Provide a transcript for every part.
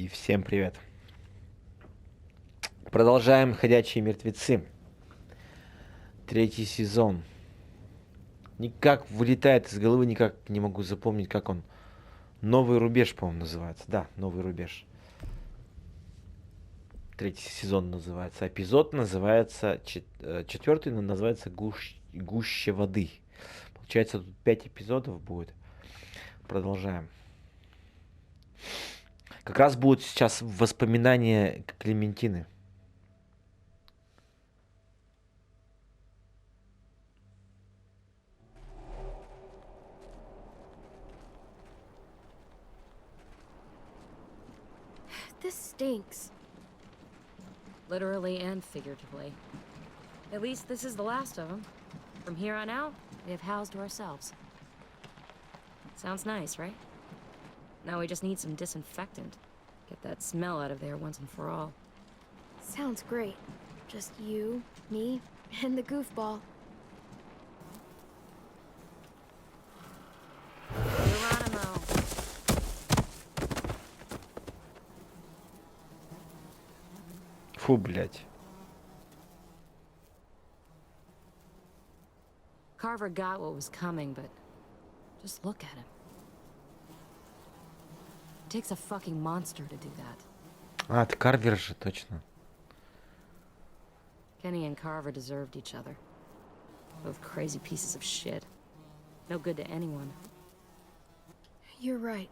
И всем привет. Продолжаем «Ходячие мертвецы». 3-й сезон. Никак вылетает из головы, никак не могу запомнить, как он. «Новый рубеж», по-моему, называется. Да, «Новый рубеж». 3-й сезон называется. Эпизод называется... 4-й называется «Гуще воды». Получается, тут 5 эпизодов будет. Продолжаем. Как раз будут сейчас воспоминания Клементины. This stinks. Literally and figuratively. At least this is the last of them. From here on out, we have housed to ourselves. Sounds nice, right? Now we just need some disinfectant. Get that smell out of there once and for all. Sounds great. Just you, me, and the goofball. Geronimo. Фу, блядь. Carver got what was coming, but just look at him. It takes a fucking monster to do that. А, это Карвер же, точно. Kenny and Carver deserved each other. Both crazy pieces of shit. No good to anyone. You're right.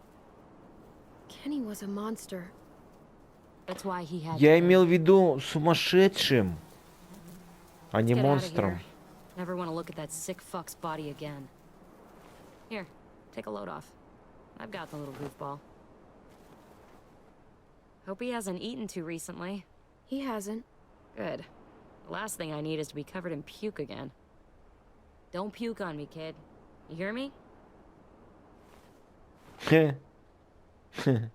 Kenny was a monster. That's why he had Я to go. имел в виду сумасшедшим, а не Let's get outta монстром. here. Never want to look at that sick fuck's body again. Here, take a load off. I've got the little goofball. Hope he hasn't eaten too recently. He hasn't. Good. The last thing I need is to be covered in puke again. Don't puke on me, kid. You hear me? Хе. Хе.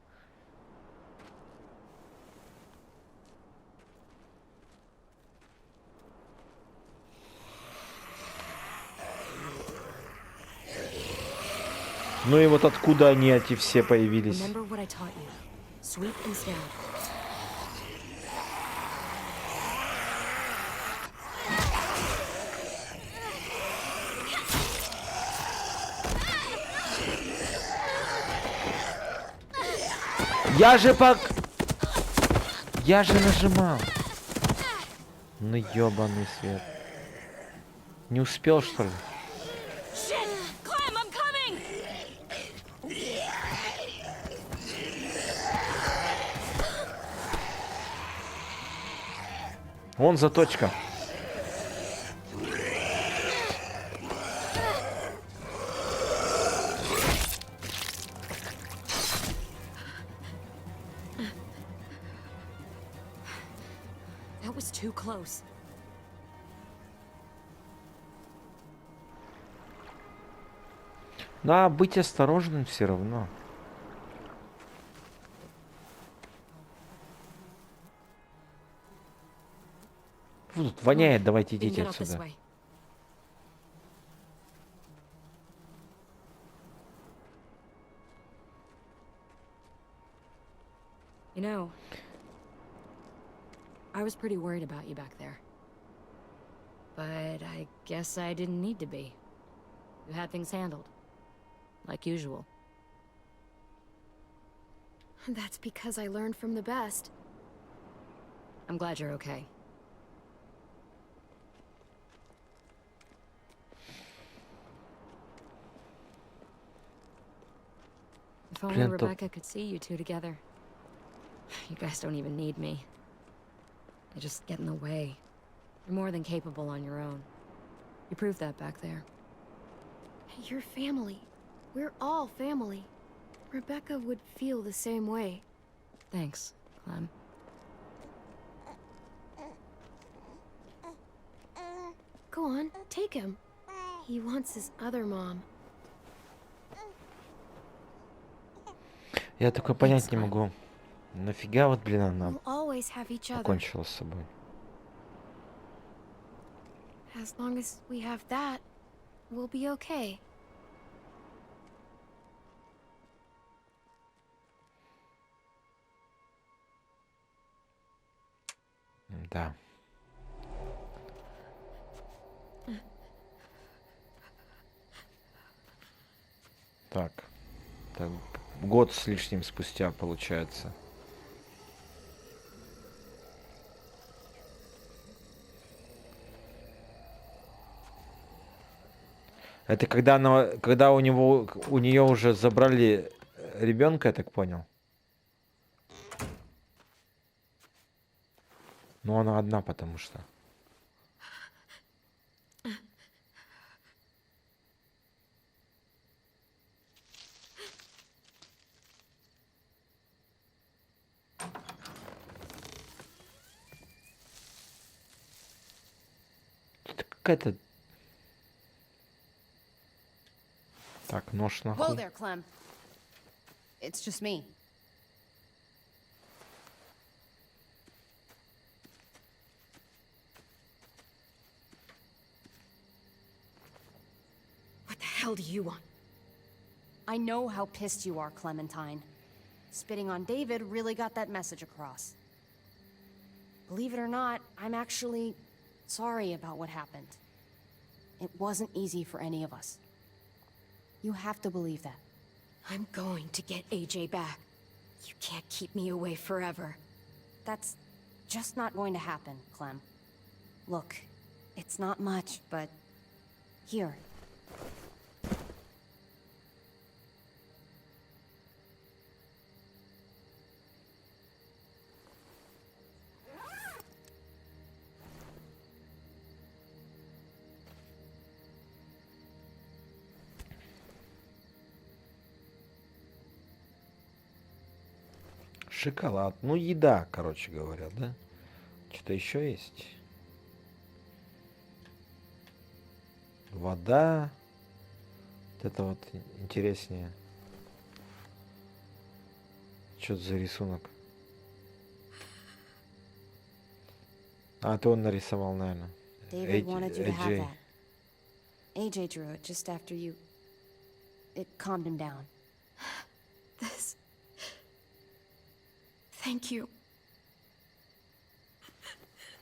Ну и вот откуда они эти все появились? Remember what I taught you. Sweep and stab. Я же нажимал. Ну ёбаный свет. Не успел, что ли? Shit! Clem, I'm coming! Вон заточка. That was too close. Надо быть осторожным все равно. Фу, тут воняет, давайте We can идите get out this отсюда. way. You know, I was pretty worried about you back there. But I guess I didn't need to be. You had things handled. Like usual. That's because I learned from the best. I'm glad you're okay. If only Блин, Rebecca could see you two together. You guys don't even need me. I just get in the way. You're more than capable on your own. You proved that back there. You're family. We're all family. Rebecca would feel the same way. Thanks, Clem. Go on, take him. He wants his other mom. Я такое понять не могу. Нафига вот, блин, она We'll always have each other. покончила с собой. As long as we have that, we'll be okay. Да. Так. Так. Год с лишним спустя получается. Это когда когда у нее уже забрали ребенка, я так понял. Но она одна, потому что. Это какая-то. Так, нож Whoa нахуй. there, Clem. It's just me. What the hell do you want? I know how pissed you are, Clementine. Spitting on David really got that message across. Believe it or not, I'm actually sorry about what happened. It wasn't easy for any of us. You have to believe that. I'm going to get AJ back. You can't keep me away forever. That's just not going to happen, Clem. Look, it's not much, but here. Шоколад. Ну, еда, короче говоря, да? Что-то еще есть? Вода. Вот это вот интереснее. Что это за рисунок? А, это он нарисовал, наверное. David wanted you to have AJ. that. AJ drew it just after you... It calmed him down. This... Thank you.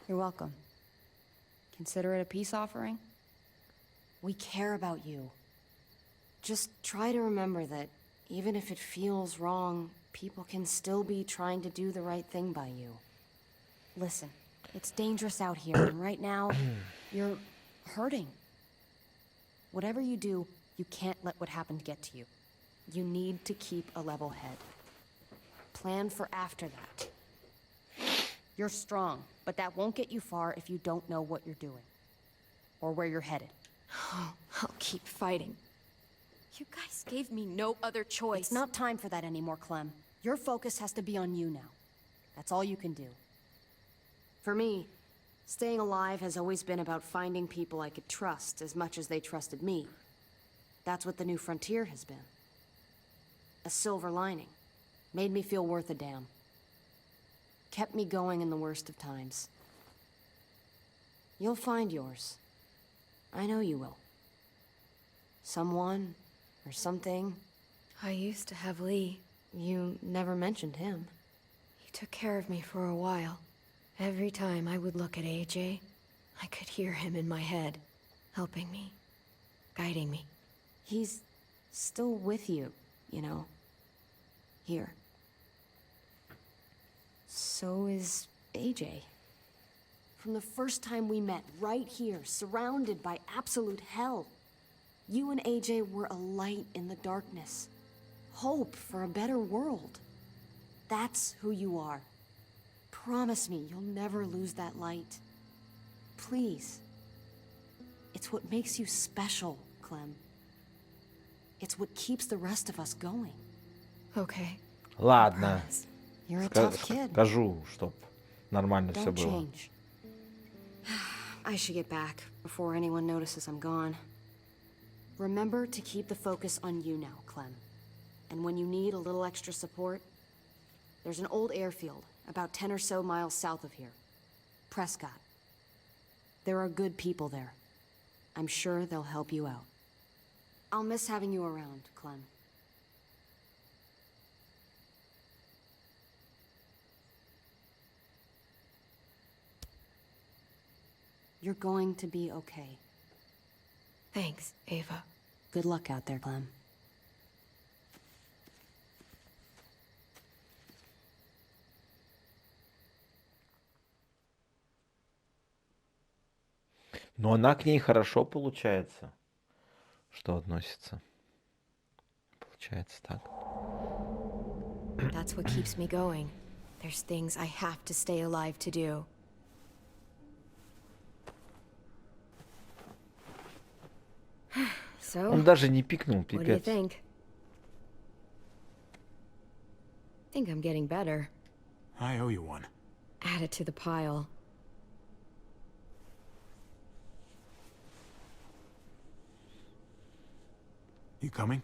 You're welcome. Consider it a peace offering. We care about you. Just try to remember that even if it feels wrong, people can still be trying to do the right thing by you. Listen, it's dangerous out here, and right now, you're hurting. Whatever you do, you can't let what happened get to you. You need to keep a level head. Plan for after that. You're strong, but that won't get you far if you don't know what you're doing. Or where you're headed. Oh, I'll keep fighting. You guys gave me no other choice. It's not time for that anymore, Clem. Your focus has to be on you now. That's all you can do. For me, staying alive has always been about finding people I could trust as much as they trusted me. That's what the new frontier has been. A silver lining. Made me feel worth a damn. Kept me going in the worst of times. You'll find yours. I know you will. Someone, or something. I used to have Lee. You never mentioned him. He took care of me for a while. Every time I would look at AJ, I could hear him in my head, helping me, guiding me. He's still with you, you know. Here. So is AJ. From the first time we met, right here, surrounded by absolute hell, you and AJ were a light in the darkness. Hope for a better world. That's who you are. Promise me you'll never lose that light. Please. It's what makes you special, Clem. It's what keeps the rest of us going. Okay. Ладно. You're a tough kid. Скажу, чтоб нормально все Don't было. change. I should get back before anyone notices I'm gone. Remember to keep the focus on you now, Clem. And when you need a little extra support, there's an old airfield about 10 or so miles south of here. Prescott. There are good people there. I'm sure they'll help you out. I'll miss having you around, Clem. You're going to be okay. Thanks, Ava. Good luck out there, Clem. Но она к ней хорошо получается, что относится. Получается так. That's what keeps me going. There's things I have to stay alive to do. So, Он даже не пикнул, what do you пипец. think? Think I'm getting better. I owe you one. Add it to the pile. You coming?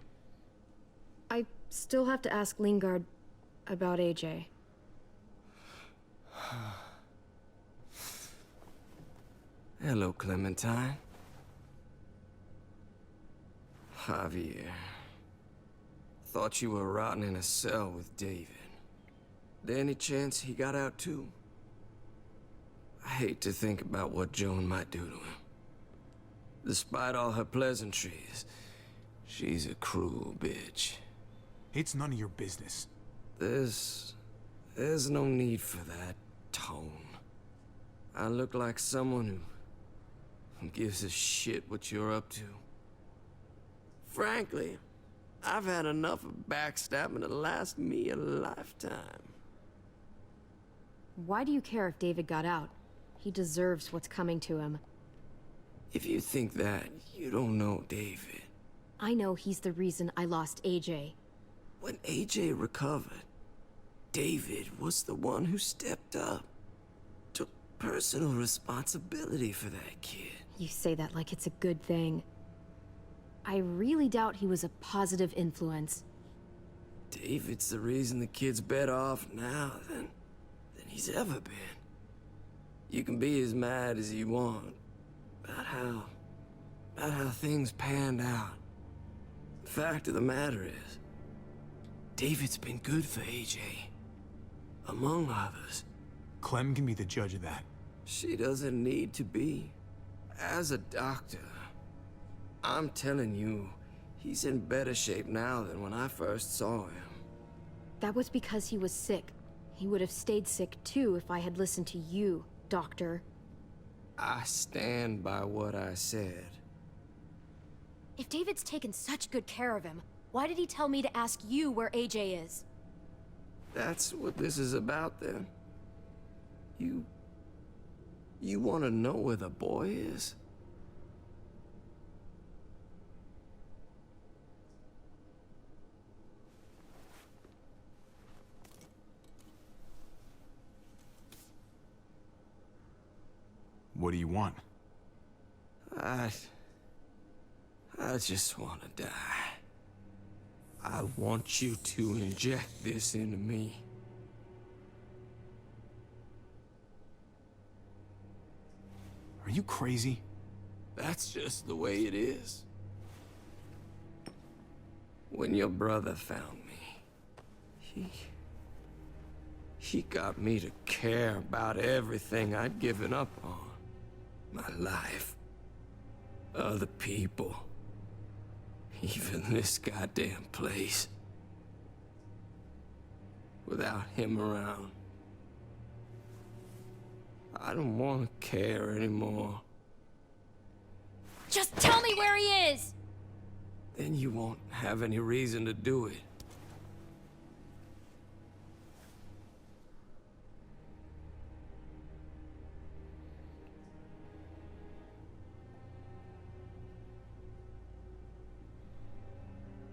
I still have to ask Lingard about AJ. Hello, Clementine. Javier. Thought you were rotting in a cell with David. There any chance he got out too? I hate to think about what Joan might do to him. Despite all her pleasantries, she's a cruel bitch. It's none of your business. There's no need for that tone. I look like someone who gives a shit what you're up to. Frankly, I've had enough of backstabbing to last me a lifetime. Why do you care if David got out? He deserves what's coming to him. If you think that, you don't know David. I know he's the reason I lost AJ. When AJ recovered, David was the one who stepped up. Took personal responsibility for that kid. You say that like it's a good thing. I really doubt he was a positive influence. David's the reason the kid's better off now than he's ever been. You can be as mad as you want about how things panned out. The fact of the matter is, David's been good for AJ, among others. Clem can be the judge of that. She doesn't need to be. As a doctor, I'm telling you, he's in better shape now than when I first saw him. That was because he was sick. He would have stayed sick too if I had listened to you, Doctor. I stand by what I said. If David's taken such good care of him, why did he tell me to ask you where AJ is? That's what this is about, then. You want to know where the boy is? What do you want? I just want to die. I want you to inject this into me. Are you crazy? That's just the way it is. When your brother found me, he got me to care about everything I'd given up on. My life, other people, even this goddamn place. Without him around, I don't want to care anymore. Just tell me where he is! Then you won't have any reason to do it.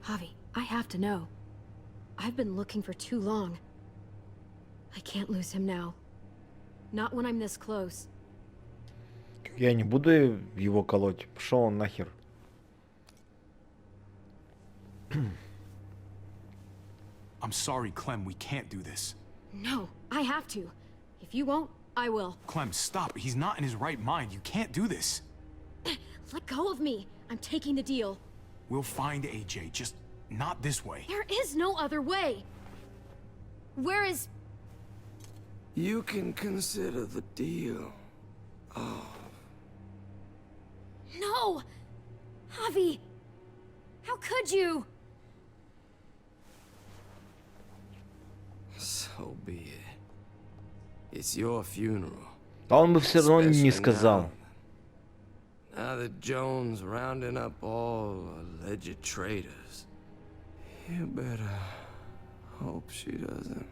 Javi, I have to know. I've been looking for too long. I can't lose him now. Not when I'm this close. Я не буду его колоть. Пошел он нахер. I'm sorry, Clem, we can't do this. No, I have to. If you won't, I will. Clem, stop. He's not in his right mind. You can't do this. Let go of me. I'm taking the deal. We'll find AJ, just not this way. There is no other way. Where is... You can consider the deal. Oh, No! Javi! How could you? So be it. It's your funeral. А он бы все равно не Especially сказал. Now that Joan's rounding up all alleged traitors, you better hope she doesn't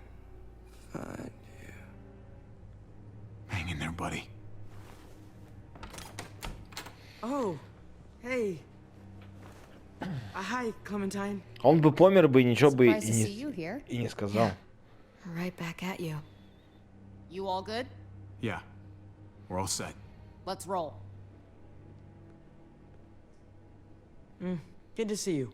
find you. Hang in there, buddy. Oh, hey. Hi, Clementine. Он бы помер бы и ничего бы Surprised to see you here. и не сказал. Right back at you. You all good? Yeah, we're all set. Let's roll. Good to see you.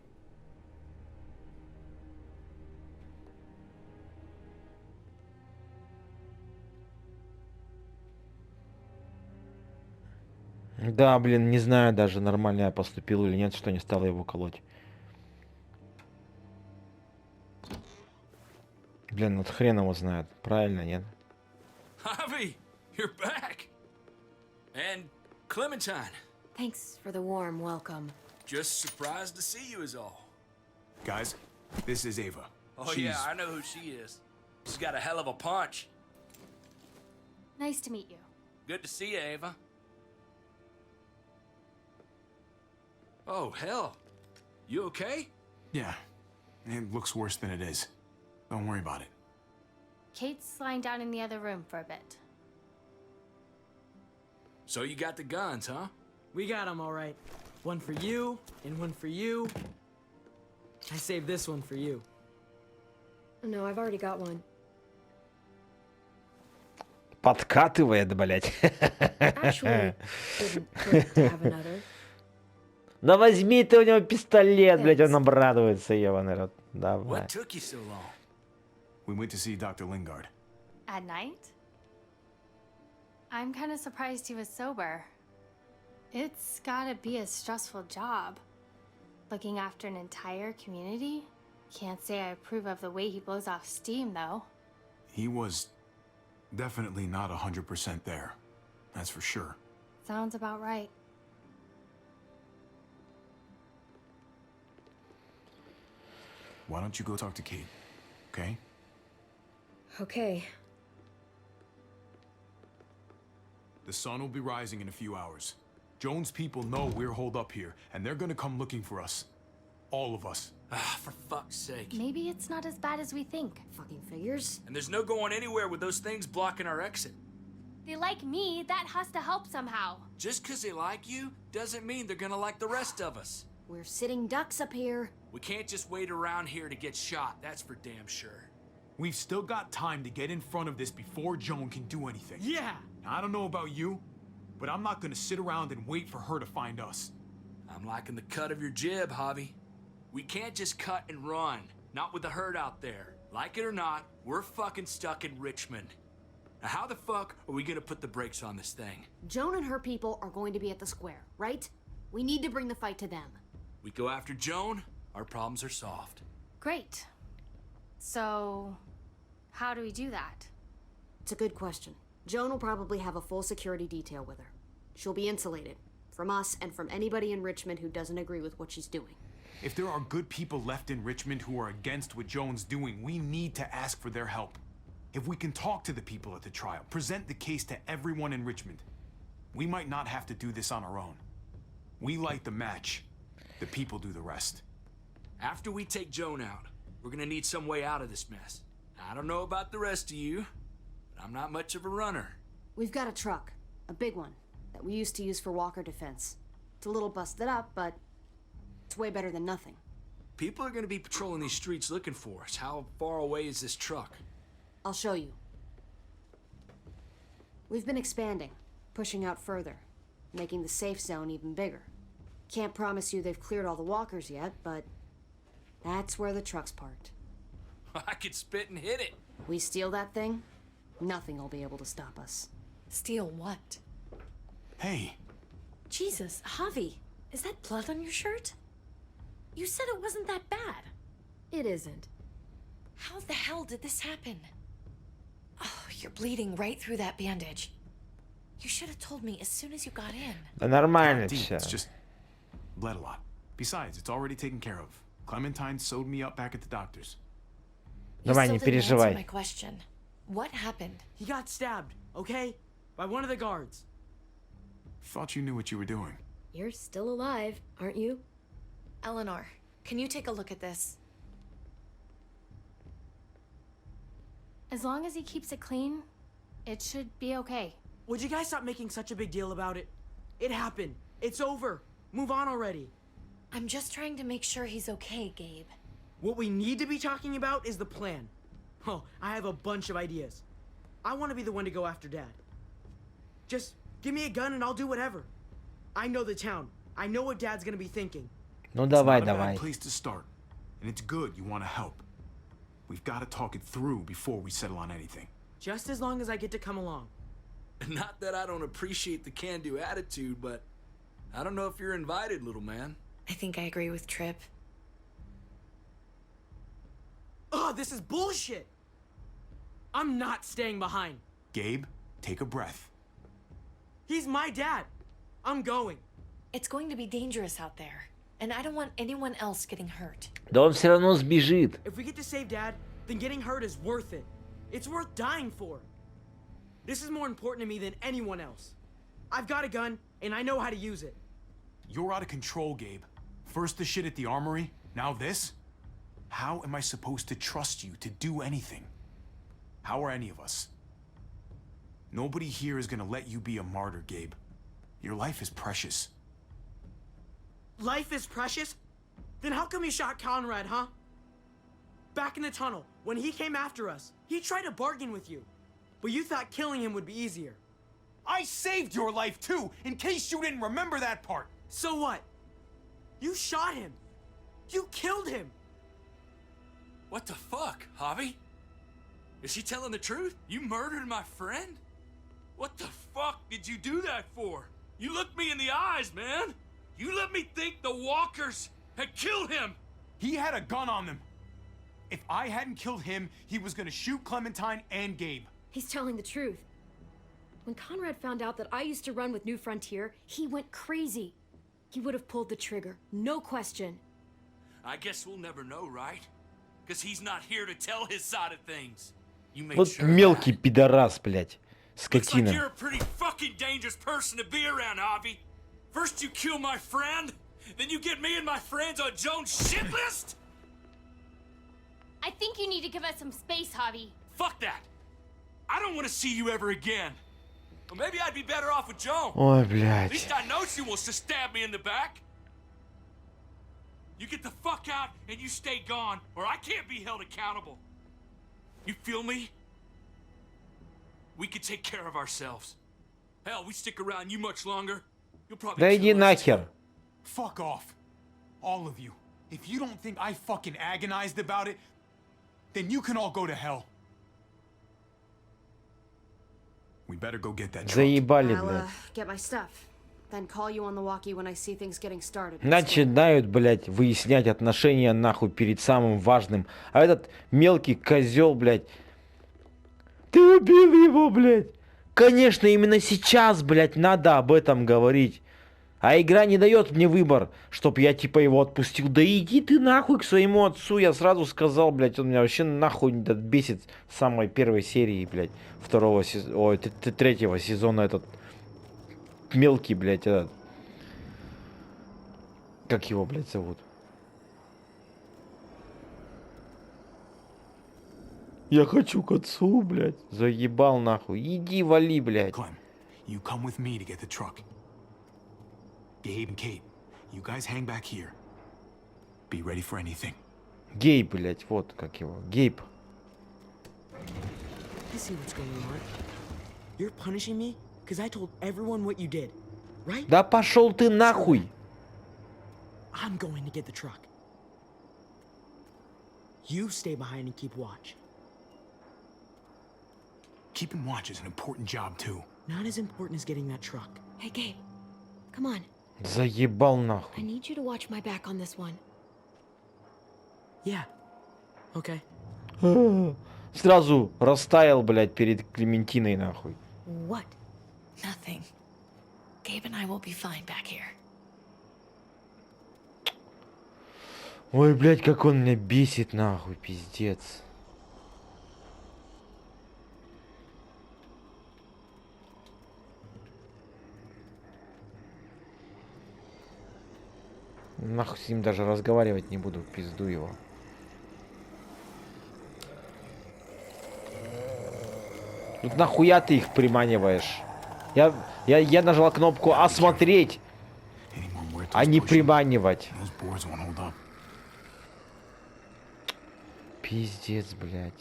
Да, блин, не знаю даже, нормально я поступил или нет, что не стало его колоть. Блин, вот хрен его знает, правильно, нет? Javi, you're back. And Clementine. Thanks for the warm welcome. Just surprised to see you is all. Guys, this is Ava. Oh yeah, I know who she is. She's got a hell of a punch. Nice to meet you. Good to see you, Ava. Oh, hell. You okay? Yeah, it looks worse than it is. Don't worry about it. Kate's lying down in the other room for a bit. So you got the guns, huh? We got them all right. One for you, and one for you. I saved this one for you. No, I've already got one. Подкатывает, блядь. Actually, didn't hurt to have another. Да возьми ты у него пистолет, блядь, он обрадуется, ебаный рот. Давай. What took you so long? We went to see Dr. Lingard. At night? I'm kind of surprised he was sober. It's gotta be a stressful job. Looking after an entire community? Can't say I approve of the way he blows off steam, though. He was definitely not 100% there. That's for sure. Sounds about right. Why don't you go talk to Kate, okay? Okay. The sun will be rising in a few hours. Joan's people know we're holed up here, and they're gonna come looking for us. All of us. Ah, for fuck's sake. Maybe it's not as bad as we think. Fucking figures. And there's no going anywhere with those things blocking our exit. They like me, that has to help somehow. Just 'cause they like you doesn't mean they're gonna like the rest of us. We're sitting ducks up here. We can't just wait around here to get shot, that's for damn sure. We've still got time to get in front of this before Joan can do anything. Yeah! Now, I don't know about you, but I'm not gonna sit around and wait for her to find us. I'm liking the cut of your jib, Javi. We can't just cut and run. Not with the herd out there. Like it or not, we're fucking stuck in Richmond. Now how the fuck are we gonna put the brakes on this thing? Joan and her people are going to be at the square, right? We need to bring the fight to them. We go after Joan, our problems are solved. Great. So, how do we do that? It's a good question. Joan will probably have a full security detail with her. She'll be insulated. From us and from anybody in Richmond who doesn't agree with what she's doing. If there are good people left in Richmond who are against what Joan's doing, we need to ask for their help. If we can talk to the people at the trial, present the case to everyone in Richmond, we might not have to do this on our own. We light the match. The people do the rest. After we take Joan out, we're gonna need some way out of this mess. I don't know about the rest of you, but I'm not much of a runner. We've got a truck. A big one. That we used to use for walker defense. It's a little busted up, but it's way better than nothing. People are gonna be patrolling these streets looking for us. How far away is this truck? I'll show you. We've been expanding, pushing out further, making the safe zone even bigger. Can't promise you they've cleared all the walkers yet, but that's where the truck's parked. I could spit and hit it. We steal that thing, nothing will be able to stop us. Steal what? Hey, Jesus, Javi, is that blood on your shirt? You said it wasn't that bad. It isn't. How the hell did this happen? Oh, you're bleeding right through that bandage. You should have told me as soon as you got in. Да нормально Deep, все. it's just bled a lot. Besides, it's already taken care of. Clementine sewed me up back at the doctor's. Давай, You не still didn't answer my переживай. question. What happened? He got stabbed, okay? By one of the guards. Thought you knew what you were doing. You're still alive, aren't you? Eleanor, can you take a look at this? As long as he keeps it clean, it should be okay. Would you guys stop making such a big deal about it? It happened. It's over. Move on already. I'm just trying to make sure he's okay, Gabe. What we need to be talking about is the plan. Oh, I have a bunch of ideas. I want to be the one to go after Dad. Just give me a gun and I'll do whatever. I know the town. I know what Dad's gonna be thinking. Ну It's давай, not a bad давай. place to start, and it's good you want to help. We've got to talk it through before we settle on anything. Just as long as I get to come along. Not that I don't appreciate the can-do attitude, but I don't know if you're invited, little man. I think I agree with Tripp. Ugh, this is bullshit! I'm not staying behind. Gabe, take a breath. He's my dad. I'm going. It's going to be dangerous out there, and I don't want anyone else getting hurt. Да он все равно сбежит. If we get to save Dad, then getting hurt is worth it. It's worth dying for. This is more important to me than anyone else. I've got a gun, and I know how to use it. You're out of control, Gabe. First the shit at the armory, now this? How am I supposed to trust you to do anything? How are any of us? Nobody here is gonna let you be a martyr, Gabe. Your life is precious. Life is precious? Then how come you shot Conrad, huh? Back in the tunnel, when he came after us, he tried to bargain with you. But you thought killing him would be easier. I saved your life too, in case you didn't remember that part. So what? You shot him. You killed him. What the fuck, Javi? Is she telling the truth? You murdered my friend? What the fuck did you do that for? You looked me in the eyes, man. You let me think the walkers had killed him. He had a gun on them. If I hadn't killed him, he was gonna shoot Clementine and Gabe. He's telling the truth. When Conrad found out that I used to run with New Frontier, he went crazy. He would have pulled the trigger, no question. I guess we'll never know, right? Because he's not here to tell his side of things. You made Вот sure of мелкий that. пидорас, блядь. Looks like Скотина. you're a pretty fucking dangerous person to be around, Javi. First you kill my friend, then you get me and my friends on Jones' shit list? I think you need to give us some space, Javi. Fuck that. I don't want to see you ever again. Or maybe I'd be better off with Joan. Ой, At блядь. least I know she wants to stab me in the back. You get the fuck out and you stay gone, or I can't be held accountable. You feel me? We can take care of ourselves. Hell, we stick around you much longer. You'll probably Да kill иди us. нахер. Fuck off. All of you. If you don't think I fucking agonized about it, then you can all go to hell. We better go get that truck. Заебали, I'll блядь. get my stuff. Then call you on the walkie when I see things getting started. Начинают, блядь, выяснять отношения нахуй перед самым важным. А этот мелкий козел, блядь. Ты убил его, блядь. Конечно, именно сейчас, блядь, надо об этом говорить. А игра не дает мне выбор, чтоб я типа его отпустил. Да иди ты нахуй к своему отцу. Я сразу сказал, блядь, он меня вообще нахуй бесит с самой первой серии, блядь, третьего сезона этот мелкий, блядь, этот. Как его, блядь, зовут? Я хочу к отцу, блядь. Заебал нахуй. Иди вали, блядь. Clem, you come with me to get the truck. Gabe and Kate, you guys hang back here. Be ready for anything. Гейб, блядь, вот как его. Гейб. I see what's going on. You're punishing me because I told everyone what you did, right? Да пошел ты нахуй. I'm going to get the truck. You stay behind and keep watch. Keeping watch is an important job too. Not as important as getting that truck. Hey, Gabe, come on. Заебал I нахуй. need you to watch my back on this one. Yeah. Okay. Сразу растаял, блядь, перед Клементиной нахуй. What? Nothing. Gabe and I will be fine back here. Ой, блядь, как он меня бесит, нахуй, пиздец. Нахуй с ним даже разговаривать не буду, пизду его. Тут нахуя ты их приманиваешь? Я нажал кнопку «Осмотреть», а не приманивать. Пиздец, блядь.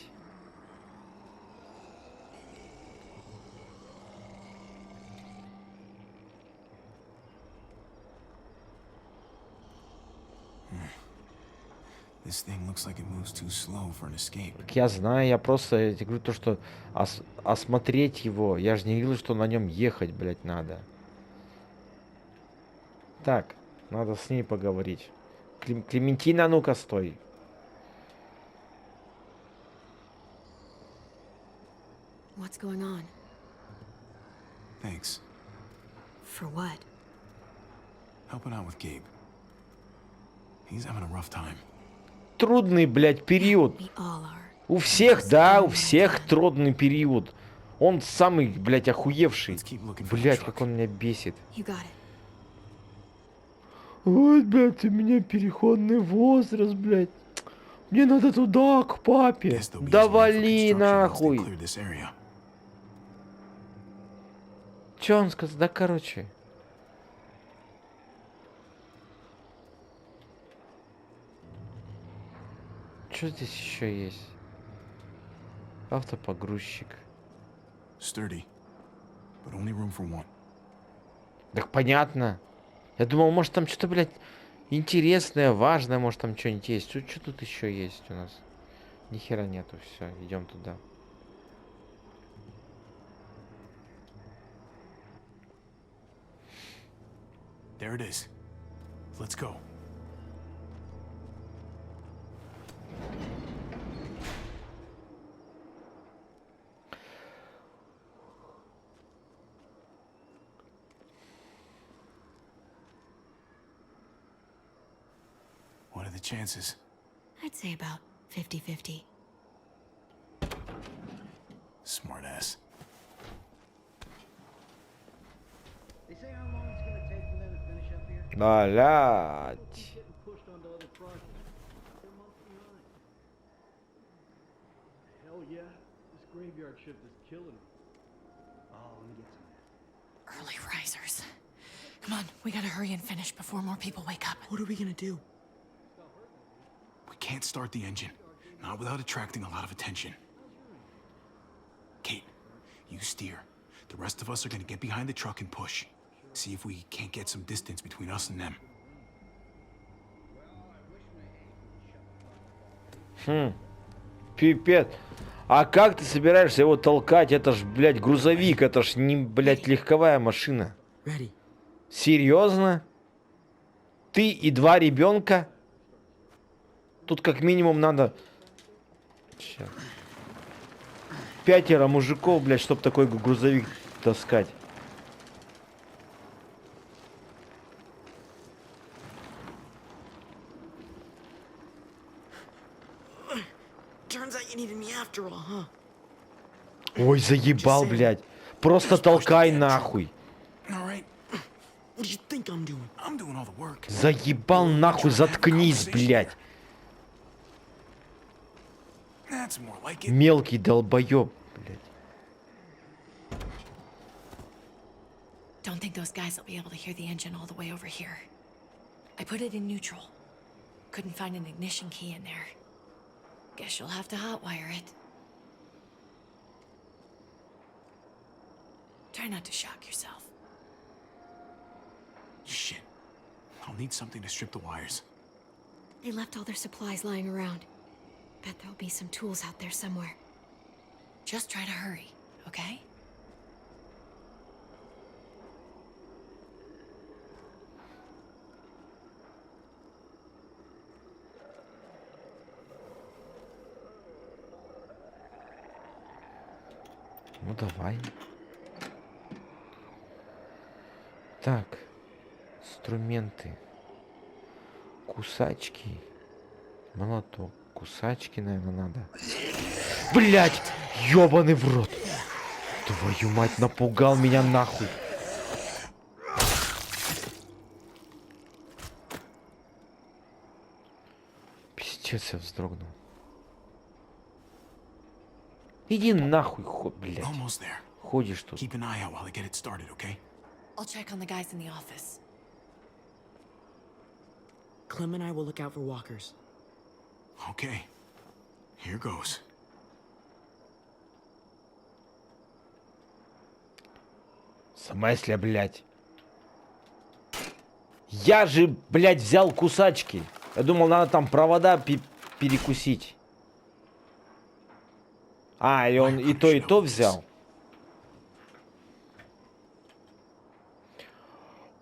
Я знаю, я просто говорю то, что осмотреть его. Я же не видел, что на нем ехать, блядь, надо. Так, надо с ней поговорить. Клементина, ну-ка, стой. What's going on? Thanks. For what? Helping out with Gabe. He's having a rough time. Трудный, блядь, период. We all are. У всех, да, у всех трудный период. Он самый, блядь, охуевший. Блядь, как он меня бесит. You got it. Ой, блядь, у меня переходный возраст, блядь. Мне надо туда, к папе. Да вали нахуй. Чё он сказал? Да, короче. Что здесь еще есть? Автопогрузчик. Sturdy, but only room for one. Так понятно. Я думал, может там что-то, блядь, интересное, важное, может там что-нибудь есть. Что тут еще есть у нас? Ни хера нету. Все, идем туда. There it is. Let's go. What are the chances? I'd say about 50-50. Smart ass. They say how long it's gonna take for them to finish up here? Блядь. Getting pushed onto other projects. They're months behind. Hell yeah, this graveyard shift is killing me. Oh, let me get some of that. Early risers. Come on, we gotta hurry and finish before more people wake up. What are we gonna do? We can't start the engine. Not without attracting a lot of attention. Kate, you steer. The rest of us are gonna get behind the truck and push. See if we can't get some distance between us and them. Пипец. А как ты собираешься его толкать? Это ж, блядь, грузовик. Это ж не, блядь, легковая машина. Ready. Серьезно? Ты и 2 ребенка? Тут как минимум надо... Сейчас. 5 мужиков, блядь, чтобы такой грузовик таскать. Turns out you needed me after all, huh? Ой, заебал, блядь. Просто толкай нахуй. All right. What do you think I'm doing? I'm doing all the work. Заебал нахуй, заткнись, блядь. That's more like it. Мелкий долбоёб, блядь. Don't think those guys will be able to hear the engine all the way over here. I put it in neutral. Couldn't find an ignition key in there. Guess you'll have to hotwire it. Try not to shock yourself. Shit. I'll need something to strip the wires. They left all their supplies lying around. Bet there'll be some tools out there somewhere. Just try to hurry, okay? Ну давай. Так, инструменты. Кусачки. Молоток. Кусачки, наверное, надо. Блять! Ёбаный в рот! Твою мать, напугал меня нахуй! Пиздец, я вздрогнул. Иди нахуй, блядь. Ходишь тут. Keep an eye out while I get it started, okay? I'll check on the guys in the office. Clem and I will look out for walkers. Okay. Here goes. В смысле, блядь? Я же, блядь, взял кусачки. Я думал, надо там провода перекусить. А, и он и то взял.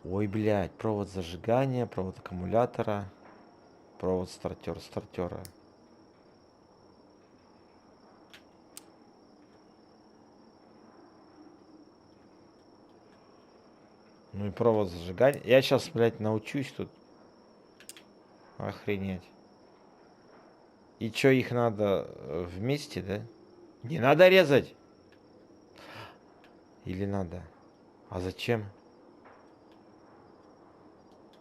Ой, блядь, провод зажигания, провод аккумулятора, провод стартера. Ну и провод зажигания. Я сейчас, блядь, научусь тут. Охренеть. И чё, их надо вместе, да? Не надо резать. Или надо? А зачем?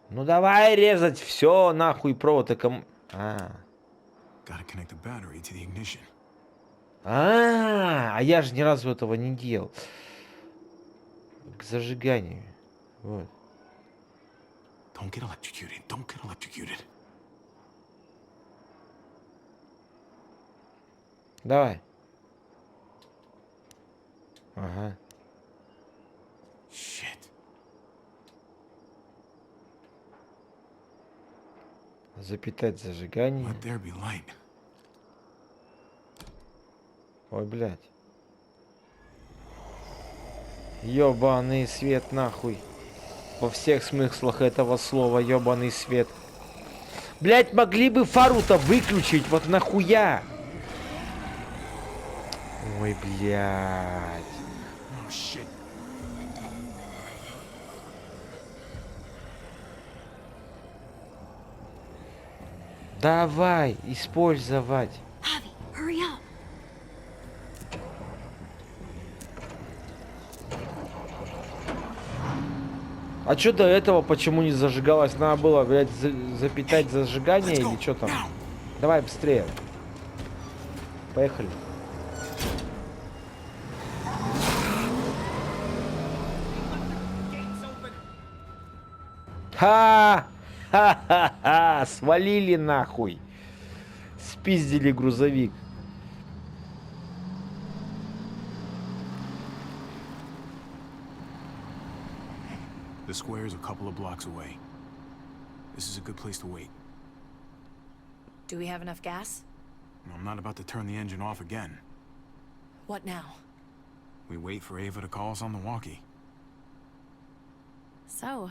Ну давай резать. Все, нахуй провод. А я же ни разу этого не делал. К зажиганию. Вот. Don't get electrocuted. Don't get electrocuted. Давай. Ага. Shit. Запитать зажигание. Let there be light. Ой, блядь. Ёбаный свет, нахуй. Во всех смыслах этого слова ёбаный свет. Блядь, могли бы фару-то выключить, вот нахуя? Ой, блядь. Oh, shit. Давай, использовать. Javi, hurry up. А что до этого почему не зажигалось? Надо было, блядь, запитать зажигание или что там? Давай быстрее. Поехали. Ха-ха-ха! Свалили нахуй. Спиздили грузовик. The square is a couple of blocks away. This is a good place to wait. Do we have enough gas? I'm not about to turn the engine off again. What now? We wait for Ava to call us on the walkie. So,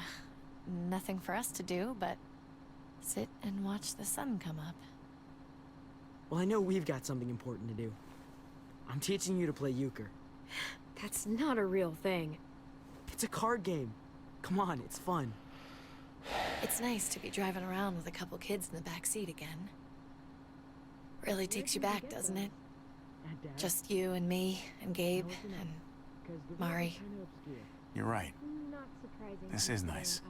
nothing for us to do but sit and watch the sun come up. Well, I know we've got something important to do. I'm teaching you to play euchre. That's not a real thing. It's a card game. Come on, it's fun. It's nice to be driving around with a couple kids in the back seat again. Really takes you back, doesn't it? Just you and me and Gabe and Mari. You're right. This is nice.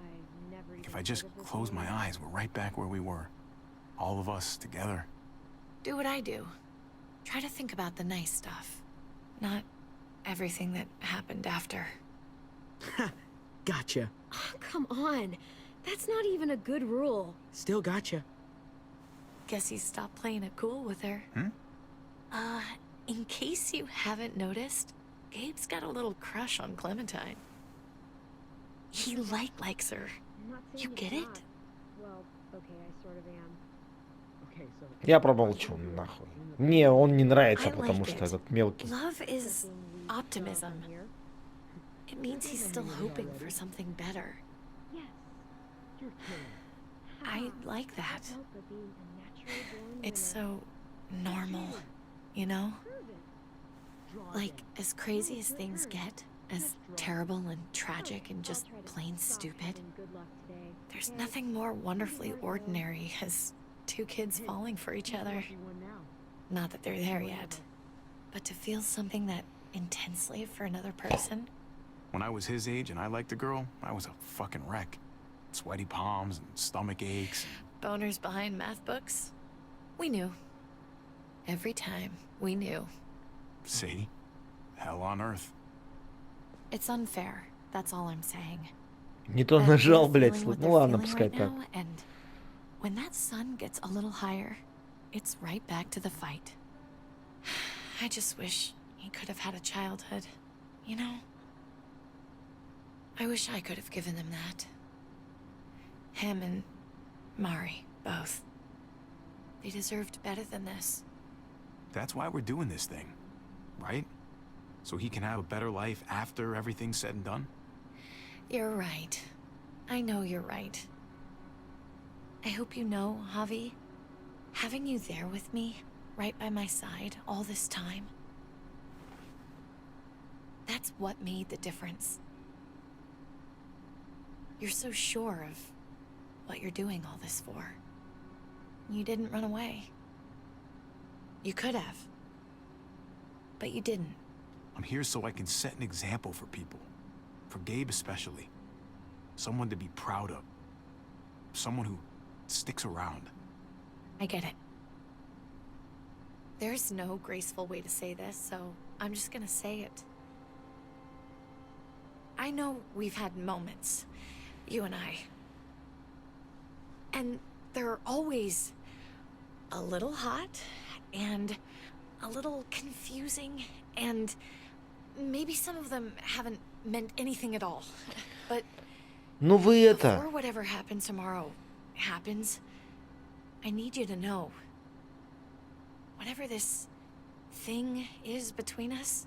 Like if I just close my eyes, we're right back where we were. All of us together. Do what I do. Try to think about the nice stuff. Not everything that happened after. Gotcha. Oh, come on. That's not even a good rule. Still gotcha. Guess he stopped playing it cool with her. In case you haven't noticed, Gabe's got a little crush on Clementine. He likes her. You get it? Well, okay, I sort of am. Okay, so Я промолчу, нахуй. Мне он не нравится, I потому like что it. этот мелкий. Love is optimism. It means he's still hoping for something better. I like that. It's so normal, you know? Like, as crazy as things get, as terrible and tragic and just plain stupid, there's nothing more wonderfully ordinary as two kids falling for each other. Not that they're there yet, but to feel something that intensely for another person. When I was his age and I liked a girl, I was a fucking wreck. Sweaty palms and stomach aches. Boners behind math books? We knew. Every time, we knew. See? Hell on earth. It's unfair, that's all I'm saying. Не то нажал, блядь. Ну ладно, пускай так. And when that sun gets a little higher, it's right back to the fight. I just wish he could have had a childhood, you know? I wish I could have given them that. Him and Mari, both. They deserved better than this. That's why we're doing this thing, right? So he can have a better life after everything's said and done? You're right. I know you're right. I hope you know, Javi, having you there with me, right by my side, all this time, that's what made the difference. You're so sure of what you're doing all this for. You didn't run away. You could have. But you didn't. I'm here so I can set an example for people. For Gabe especially. Someone to be proud of. Someone who sticks around. I get it. There's no graceful way to say this, so I'm just gonna say it. I know we've had moments, you and I. And they're always a little hot, and a little confusing, and maybe some of them haven't meant anything at all. But Ну вы это... before whatever happens tomorrow happens, I need you to know. Whatever this thing is between us,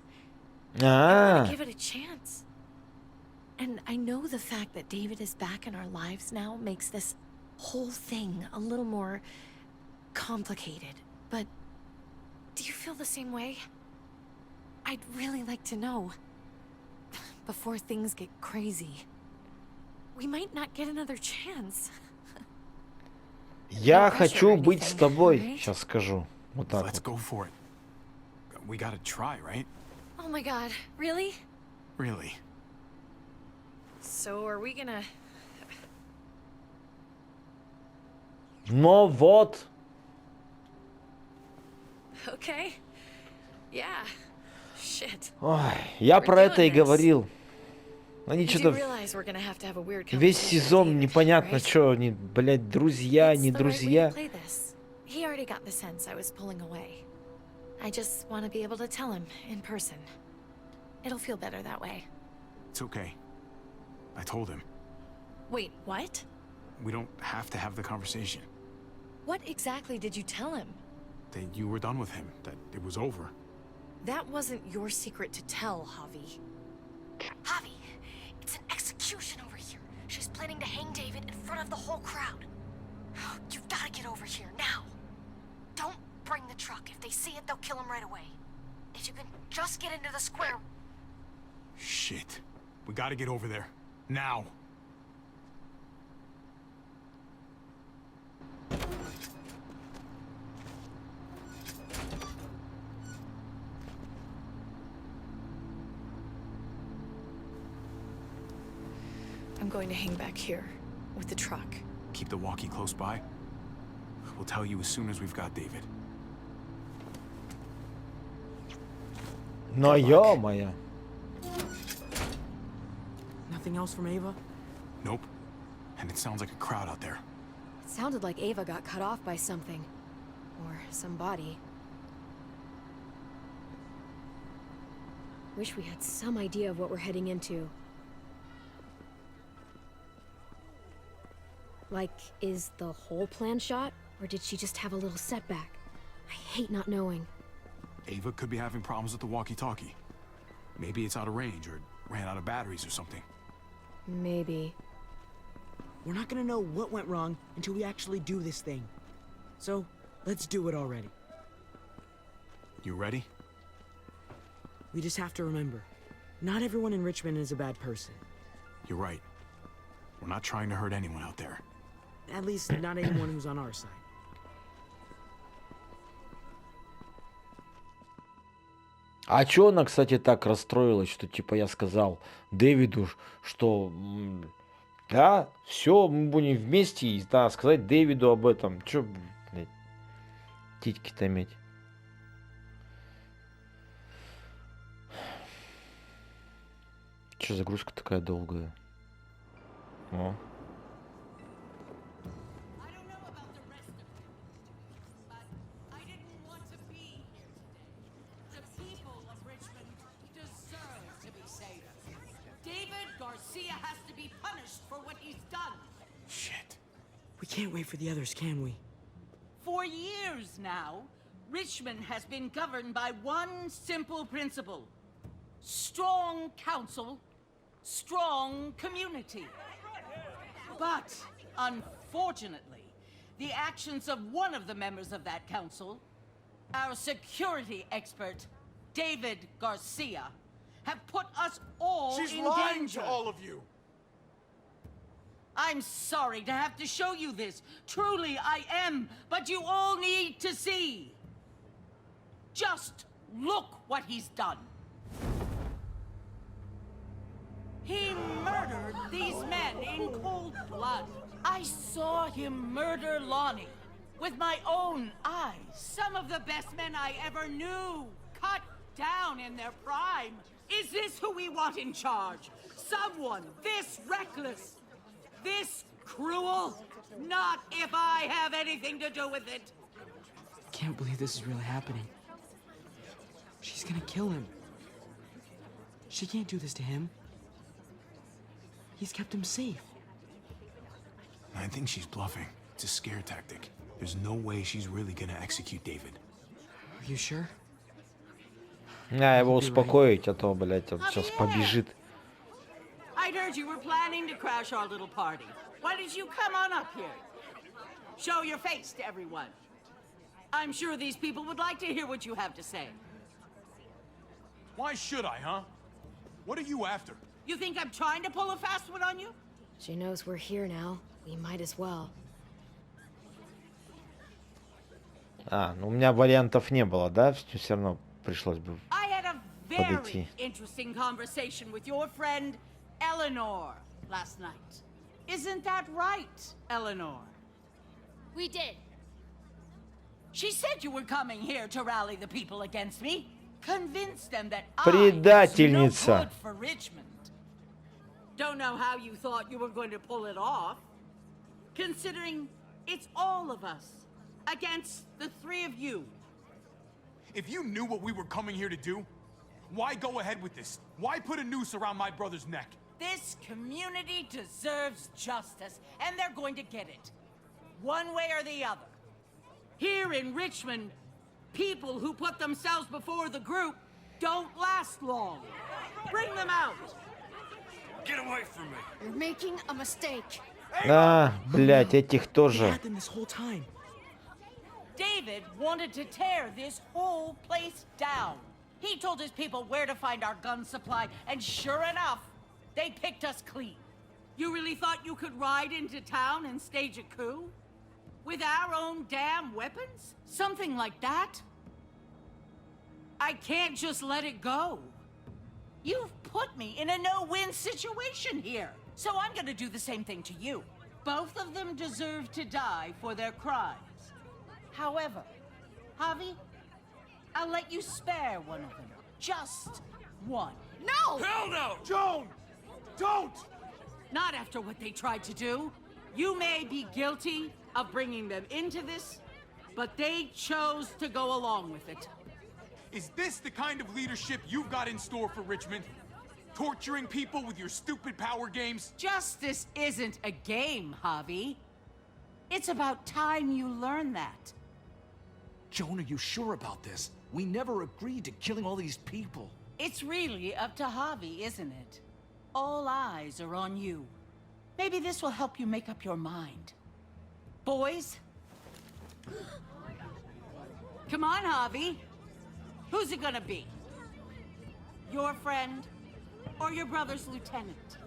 I want to give it a chance. And I know the fact that David is back in our lives now makes this whole thing a little more complicated. But do you feel the same way? I'd really like to know. Before things get crazy. We might not get another chance. Я хочу быть с тобой, сейчас скажу. Вот так Let's вот. go for it. We gotta try, right? Oh my god, really? Really. So are we gonna... Но вот. Okay. Yeah. Shit. Ой, я про это и говорил. Они что-то весь сезон непонятно, что они, блядь, друзья, не друзья. He already got the sense I was pulling away. I just want to be able to tell him in person. It'll feel better that way. It's okay. I told him. Wait, what? We don't have to have the conversation. What exactly did you tell him? That you were done with him, that it was over. That wasn't your secret to tell, Javi. Javi, it's an execution over here. She's planning to hang David in front of the whole crowd. You've got to get over here now. Don't bring the truck. If they see it, they'll kill him right away. If you can just get into the square... Shit. We gotta get over there. Now. I'm going to hang back here with the truck. Keep the walkie close by. We'll tell you as soon as we've got David. Но ё-моё. Nothing else from Ava? Nope. And it sounds like a crowd out there. It sounded like Ava got cut off by something. Or somebody. Wish we had some idea of what we're heading into. Like, is the whole plan shot? Or did she just have a little setback? I hate not knowing. Ava could be having problems with the walkie-talkie. Maybe it's out of range or ran out of batteries or something. Maybe. We're not gonna know what went wrong until we actually do this thing. So, let's do it already. You ready? We just have to remember, Not everyone in Richmond is a bad person. You're right. We're not trying to hurt anyone out there. At least not anyone who's on our side. А чё она, кстати, так расстроилась, что типа я сказал Дэвиду, что да, все, мы будем вместе, и да, сказать Дэвиду об этом. Чё, блядь, титьки-то иметь? Чё загрузка такая долгая? О. Shit. We can't wait for the others, can we? For years now, Richmond has been governed by one simple principle. Strong council, strong community. But, unfortunately, the actions of one of the members of that council, our security expert, David Garcia, have put us all in danger. She's lying to all of you. I'm sorry to have to show you this. Truly, I am. But you all need to see. Just look what he's done. He murdered these men in cold blood. I saw him murder Lonnie with my own eyes. Some of the best men I ever knew, cut down in their prime. Is this who we want in charge? Someone this reckless? This cruel? Not if I have anything to do with it. Can't believe this is really happening. She's gonna kill him. She can't do this to him. He's kept him safe. I think she's bluffing. It's a scare tactic. There's no way she's really gonna execute David. Are you sure? Я его успокоить, а то, блядь, он сейчас побежит. I'd heard you were planning to crash our little party. Why did you come on up here? Show your face to everyone. I'm sure these people would like to hear what you have to say. Why should I, huh? What are you after? You think I'm trying to pull a fast one on you? She knows we're here now. We might as well. Ну у меня вариантов не было, да? Все равно пришлось бы I had a подойти. very interesting conversation with your friend Eleanor last night. Isn't that right, Eleanor? We did. She said you were coming here to rally the people against me. Convince them that Предательница. I was no good for Richmond. Don't know how you thought you were going to pull it off. Considering it's all of us against the three of you. If you knew what we were coming here to do, why go ahead with this? Why put a noose around my brother's neck? This community deserves justice, and they're going to get it. One way or the other. Here in Richmond, people who put themselves before the group don't last long. Bring them out. Get away from me. You're making a mistake. Блядь, этих тоже. Had them this whole time. David wanted to tear this whole place down. He told his people where to find our gun supply, and sure enough, they picked us clean. You really thought you could ride into town and stage a coup? With our own damn weapons? Something like that? I can't just let it go. You've put me in a no-win situation here, so I'm gonna do the same thing to you. Both of them deserve to die for their crimes. However, Javi, I'll let you spare one of them. Just one. No! Hell no! Joan! Don't! Not after what they tried to do. You may be guilty of bringing them into this, but they chose to go along with it. Is this the kind of leadership you've got in store for Richmond? Torturing people with your stupid power games? Justice isn't a game, Javi. It's about time you learn that. Joan, are you sure about this? We never agreed to killing all these people. It's really up to Javi, isn't it? All eyes are on you. Maybe this will help you make up your mind. Boys? Come on, Javi. Who's it gonna be? Your friend? or your brother's lieutenant?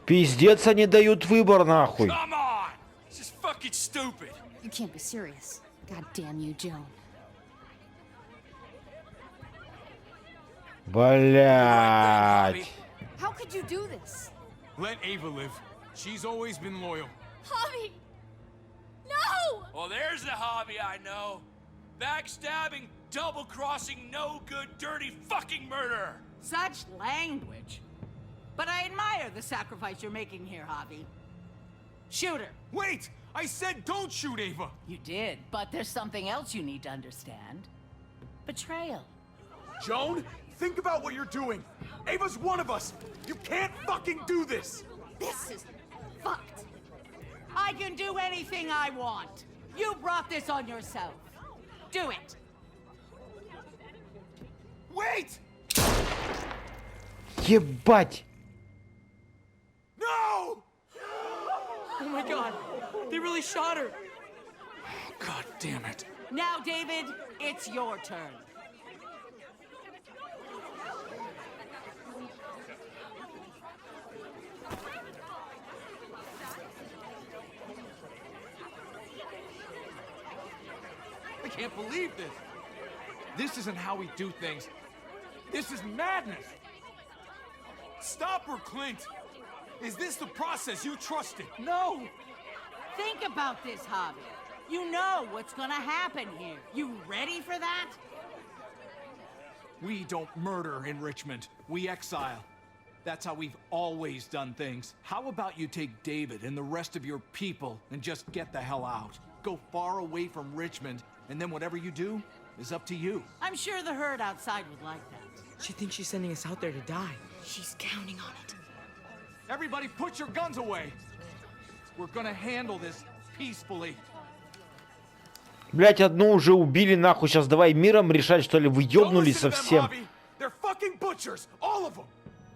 Пиздец, они дают выбор, нахуй. Come on! This is fucking stupid. You can't be serious. God damn you, Joan. Блять. How could you do this? Let Ava live. She's always been loyal. Javi! No! Well, there's the hobby I know. Backstabbing, double-crossing, no good, dirty fucking murder. Such language. But I admire the sacrifice you're making here, Javi. Shoot her. Wait! I said don't shoot Ava! You did, but there's something else you need to understand. Betrayal. Joan, think about what you're doing. Ava's one of us. You can't fucking do this. This is fucked. I can do anything I want. You brought this on yourself. Do it. Wait! Ебать. No! Oh my god, they really shot her. God damn it. Now, David, it's your turn. I can't believe this. This isn't how we do things. This is madness. Stop her, Clint! Is this the process you trusted? No! Think about this, Javi. You know what's gonna happen here. You ready for that? We don't murder in Richmond. We exile. That's how we've always done things. How about you take David and the rest of your people and just get the hell out? Go far away from Richmond, and then whatever you do is up to you. I'm sure the herd outside would like that. She thinks she's sending us out there to die. She's counting on it. Everybody put your guns away. We're gonna handle this peacefully. Блять, одну уже убили, нахуй. Сейчас давай миром решать, что ли? Вы ёбнулись совсем. They're fucking butchers, all of them.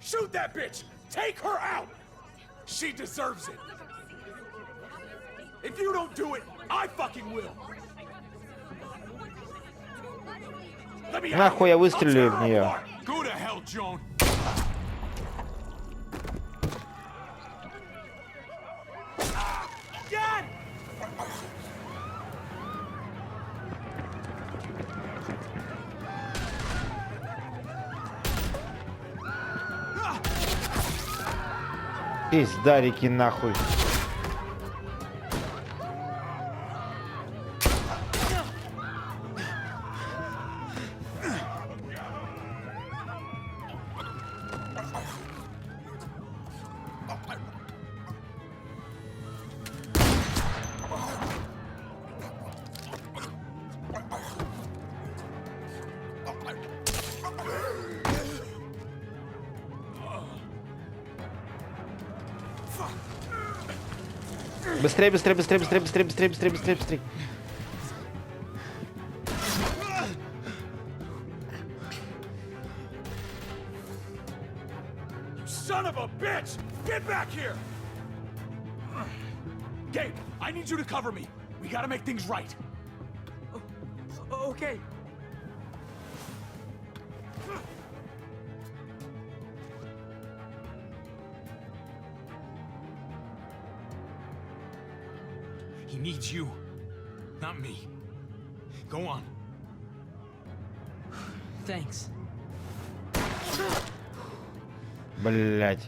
Shoot that bitch. Take her out. She deserves it. If you don't do it, I fucking will. Нахуй я выстрелю в нее. Go to hell, Joan. Dad! Пиздарики, нахуй. Быстрее, быстрее, быстрее, быстрее, быстрее, быстрее, быстрее, быстрее, быстрее. Son of a bitch! Get back here! Gabe, I need you to cover me. We gotta make things right. Okay. He needs you, not me. Go on. Thanks. Блять.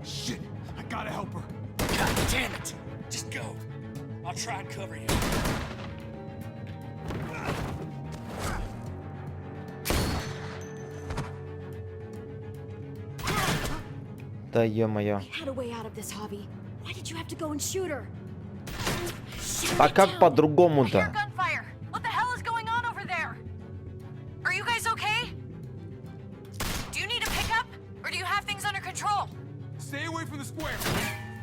Shit, I gotta help her. God damn it! Just go. I'll try and cover you. Да ё-моё. We had a way out of this, Javi. Why did you have to go and shoot her? А как по-другому-то? Gunfire! What the hell is going on over there? Are you guys okay? Do you need a pickup? Or do you have things under control? Stay away from the square.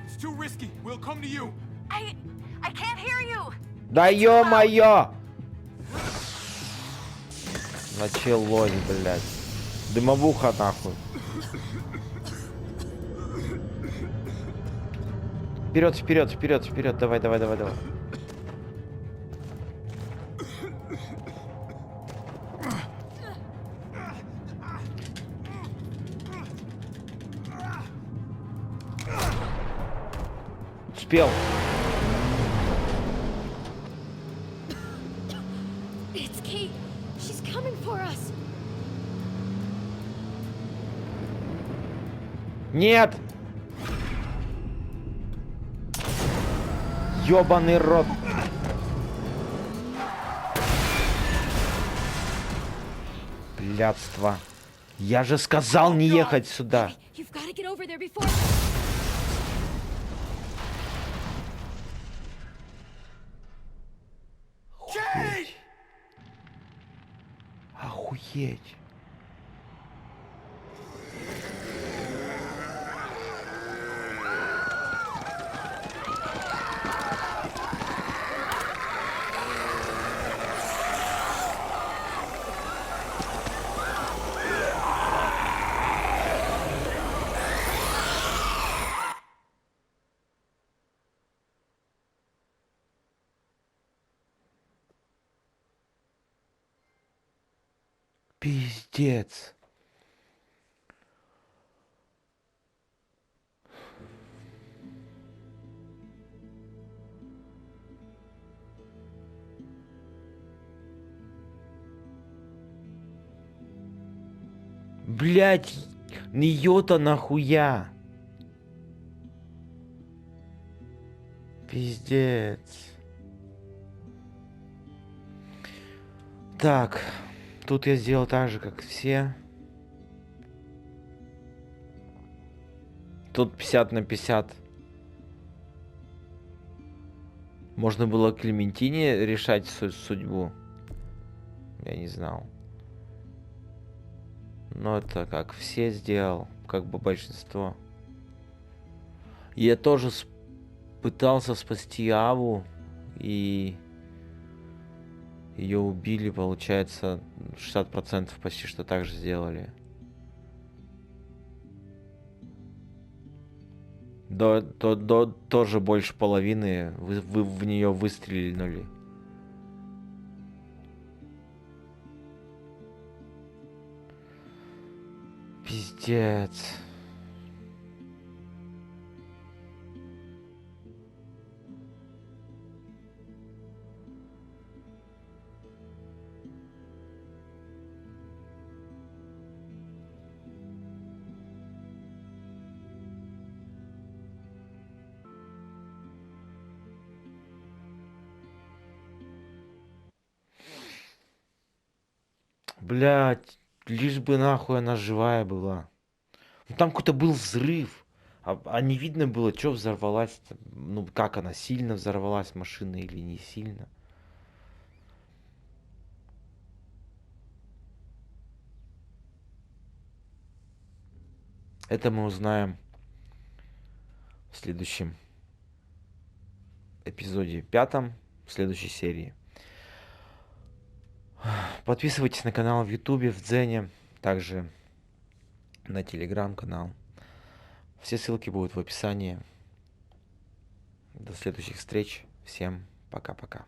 It's too risky. We'll come to you. I can't hear you! Да ё-моё! Началось, блядь. Дымовуха, нахуй. Вперед, вперед, вперед, вперед. Давай, давай, давай, давай. Успел. It's Kate. She's coming for us. Нет! Ёбаный рот. Блядство. Я же сказал не ехать сюда. You've got to get over there before. Охуеть. Охуеть. Пиздец. Блять, неё-то нахуя? Пиздец. Так, тут я сделал так же, как все. Тут 50 на 50. Можно было Клементине решать судьбу. Я не знал. Но это как все сделал, как бы большинство. Я тоже пытался спасти Аву, и ее убили, получается, 60% почти что так же сделали. Тоже больше половины вы в нее выстрелили. Пиздец. Блять, лишь бы нахуй она живая была. Ну, там какой-то был взрыв. А не видно было, что взорвалась. Ну, как она, сильно взорвалась машина или не сильно. Это мы узнаем в следующем эпизоде 5, в следующей серии. Подписывайтесь на канал в Ютубе, в Дзене, также на Телеграм-канал. Все ссылки будут в описании. До следующих встреч. Всем пока-пока.